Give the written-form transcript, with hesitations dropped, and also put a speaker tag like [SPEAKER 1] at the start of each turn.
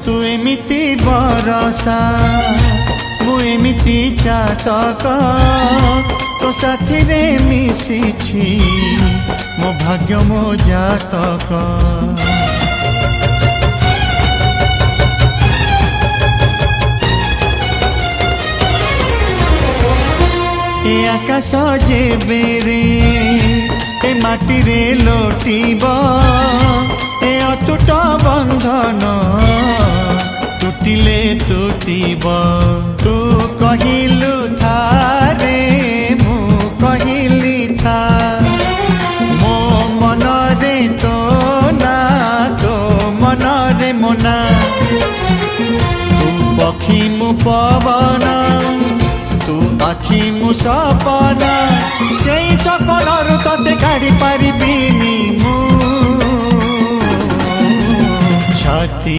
[SPEAKER 1] तू एमिति बरसा मु एमिति चातक तो साथी रे मिशिछि मो भाग्य मो जातक। ए आकाश जेबे रे ए माटी रे लोटिब ए अतुट बंधन टूटिले टूटिब। तू कहिलु था रे मु कहिली था मो मन रे तो ना तो मन रे मोना। तू पक्षी मु पवन तू आखि मु सपना से सपन तते काढ़ी पारिबिनी मु छाती।